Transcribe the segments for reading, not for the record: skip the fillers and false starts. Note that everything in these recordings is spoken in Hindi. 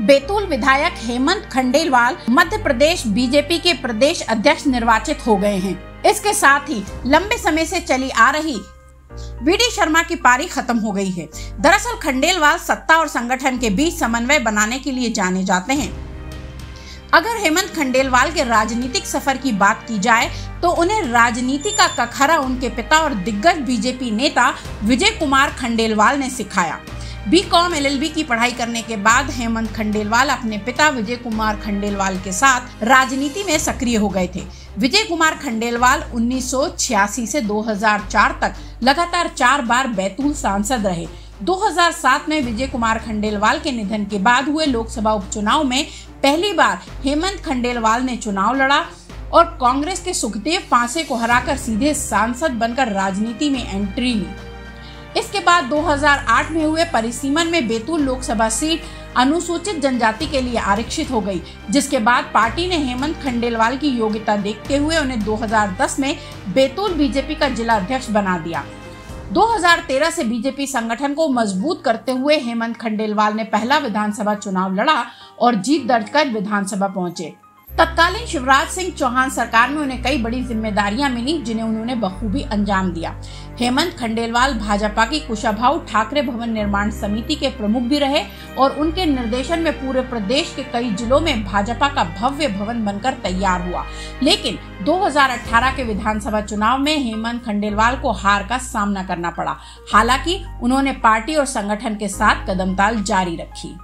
बैतूल विधायक हेमंत खंडेलवाल मध्य प्रदेश बीजेपी के प्रदेश अध्यक्ष निर्वाचित हो गए हैं। इसके साथ ही लंबे समय से चली आ रही वीडी शर्मा की पारी खत्म हो गई है। दरअसल खंडेलवाल सत्ता और संगठन के बीच समन्वय बनाने के लिए जाने जाते हैं। अगर हेमंत खंडेलवाल के राजनीतिक सफर की बात की जाए तो उन्हें राजनीति का कखरा उनके पिता और दिग्गज बीजेपी नेता विजय कुमार खंडेलवाल ने सिखाया। बीकॉम LLB की पढ़ाई करने के बाद हेमंत खंडेलवाल अपने पिता विजय कुमार खंडेलवाल के साथ राजनीति में सक्रिय हो गए थे। विजय कुमार खंडेलवाल 1986 से 2004 तक लगातार 4 बार बैतूल सांसद रहे। 2007 में विजय कुमार खंडेलवाल के निधन के बाद हुए लोकसभा उपचुनाव में पहली बार हेमंत खंडेलवाल ने चुनाव लड़ा और कांग्रेस के सुखदेव पांसे को हराकर सीधे सांसद बनकर राजनीति में एंट्री ली। इसके बाद 2008 में हुए परिसीमन में बैतूल लोकसभा सीट अनुसूचित जनजाति के लिए आरक्षित हो गई, जिसके बाद पार्टी ने हेमंत खंडेलवाल की योग्यता देखते हुए उन्हें 2010 में बैतूल बीजेपी का जिला अध्यक्ष बना दिया। 2013 से बीजेपी संगठन को मजबूत करते हुए हेमंत खंडेलवाल ने पहला विधानसभा चुनाव लड़ा और जीत दर्ज कर विधानसभा पहुंचे। तत्कालीन शिवराज सिंह चौहान सरकार में उन्हें कई बड़ी जिम्मेदारियां मिली, जिन्हें उन्होंने बखूबी अंजाम दिया। हेमंत खंडेलवाल भाजपा की कुशाभाऊ ठाकरे भवन निर्माण समिति के प्रमुख भी रहे और उनके निर्देशन में पूरे प्रदेश के कई जिलों में भाजपा का भव्य भवन बनकर तैयार हुआ। लेकिन 2018 के विधानसभा चुनाव में हेमंत खंडेलवाल को हार का सामना करना पड़ा। हालांकि उन्होंने पार्टी और संगठन के साथ कदमताल जारी रखी।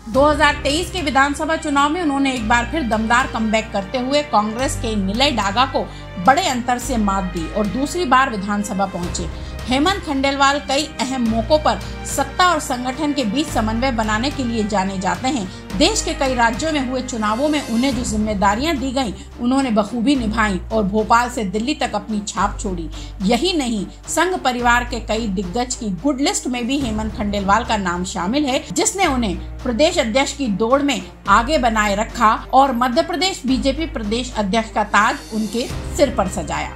2023 के विधानसभा चुनाव में उन्होंने एक बार फिर दमदार कमबैक करते हुए कांग्रेस के निलय डागा को बड़े अंतर से मात दी और दूसरी बार विधानसभा पहुंचे। हेमंत खंडेलवाल कई अहम मौकों पर सत्ता और संगठन के बीच समन्वय बनाने के लिए जाने जाते हैं। देश के कई राज्यों में हुए चुनावों में उन्हें जो जिम्मेदारियां दी गईं, उन्होंने बखूबी निभाई और भोपाल से दिल्ली तक अपनी छाप छोड़ी। यही नहीं, संघ परिवार के कई दिग्गज की गुड लिस्ट में भी हेमंत खंडेलवाल का नाम शामिल है, जिसने उन्हें प्रदेश अध्यक्ष की दौड़ में आगे बनाए रखा और मध्य प्रदेश बीजेपी प्रदेश अध्यक्ष का ताज उनके सिर पर सजाया।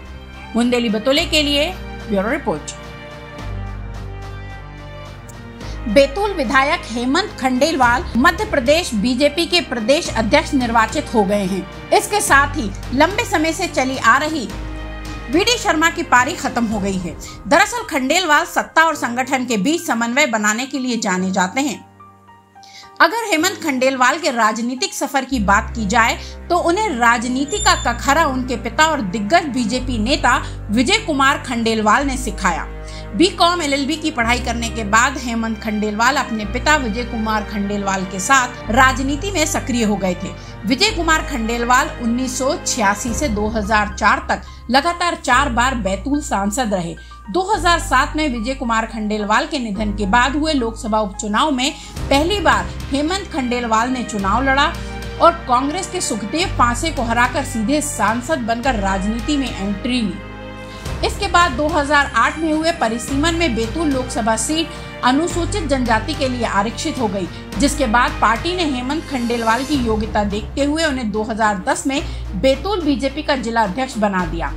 बुंदेली बतौले के लिए ब्यूरो रिपोर्ट। बैतूल विधायक हेमंत खंडेलवाल मध्य प्रदेश बीजेपी के प्रदेश अध्यक्ष निर्वाचित हो गए हैं। इसके साथ ही लंबे समय से चली आ रही वीडी शर्मा की पारी खत्म हो गई है। दरअसल खंडेलवाल सत्ता और संगठन के बीच समन्वय बनाने के लिए जाने जाते हैं। अगर हेमंत खंडेलवाल के राजनीतिक सफर की बात की जाए तो उन्हें राजनीति का कखरा उनके पिता और दिग्गज बीजेपी नेता विजय कुमार खंडेलवाल ने सिखाया। बीकॉम LLB की पढ़ाई करने के बाद हेमंत खंडेलवाल अपने पिता विजय कुमार खंडेलवाल के साथ राजनीति में सक्रिय हो गए थे। विजय कुमार खंडेलवाल 1986 से 2004 तक लगातार 4 बार बैतूल सांसद रहे। 2007 में विजय कुमार खंडेलवाल के निधन के बाद हुए लोकसभा उपचुनाव में पहली बार हेमंत खंडेलवाल ने चुनाव लड़ा और कांग्रेस के सुखदेव पांसे को हराकर सीधे सांसद बनकर राजनीति में एंट्री ली। इसके बाद 2008 में हुए परिसीमन में बैतूल लोकसभा सीट अनुसूचित जनजाति के लिए आरक्षित हो गई, जिसके बाद पार्टी ने हेमंत खंडेलवाल की योग्यता देखते हुए उन्हें 2010 में बैतूल बीजेपी का जिला अध्यक्ष बना दिया।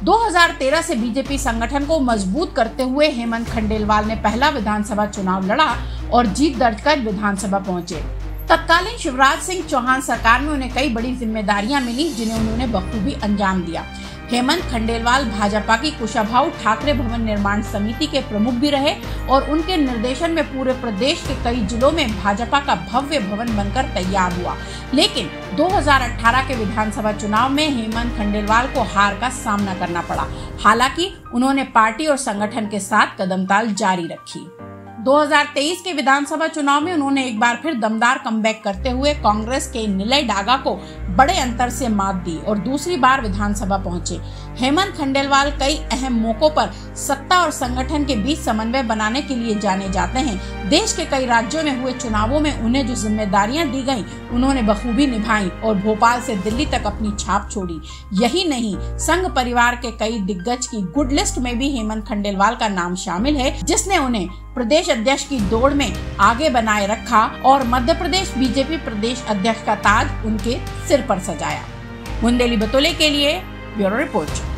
2013 से बीजेपी संगठन को मजबूत करते हुए हेमंत खंडेलवाल ने पहला विधानसभा चुनाव लड़ा और जीत दर्ज कर विधानसभा पहुंचे। तत्कालीन शिवराज सिंह चौहान सरकार में उन्हें कई बड़ी जिम्मेदारियां मिली, जिन्हें उन्होंने बखूबी अंजाम दिया। हेमंत खंडेलवाल भाजपा की कुशाभाऊ ठाकरे भवन निर्माण समिति के प्रमुख भी रहे और उनके निर्देशन में पूरे प्रदेश के कई जिलों में भाजपा का भव्य भवन बनकर तैयार हुआ। लेकिन 2018 के विधानसभा चुनाव में हेमंत खंडेलवाल को हार का सामना करना पड़ा। हालांकि उन्होंने पार्टी और संगठन के साथ कदमताल जारी रखी। 2023 के विधानसभा चुनाव में उन्होंने एक बार फिर दमदार कमबैक करते हुए कांग्रेस के निलय डागा को बड़े अंतर से मात दी और दूसरी बार विधानसभा पहुंचे। हेमंत खंडेलवाल कई अहम मौकों पर सत्ता और संगठन के बीच समन्वय बनाने के लिए जाने जाते हैं। देश के कई राज्यों में हुए चुनावों में उन्हें जो जिम्मेदारियां दी गईं, उन्होंने बखूबी निभाई और भोपाल से दिल्ली तक अपनी छाप छोड़ी। यही नहीं, संघ परिवार के कई दिग्गज की गुड लिस्ट में भी हेमंत खंडेलवाल का नाम शामिल है, जिसने उन्हें प्रदेश अध्यक्ष की दौड़ में आगे बनाए रखा और मध्य प्रदेश बीजेपी प्रदेश अध्यक्ष का ताज उनके सिर पर सजाया। बुंदेली बतौले के लिए ब्यूरो रिपोर्ट।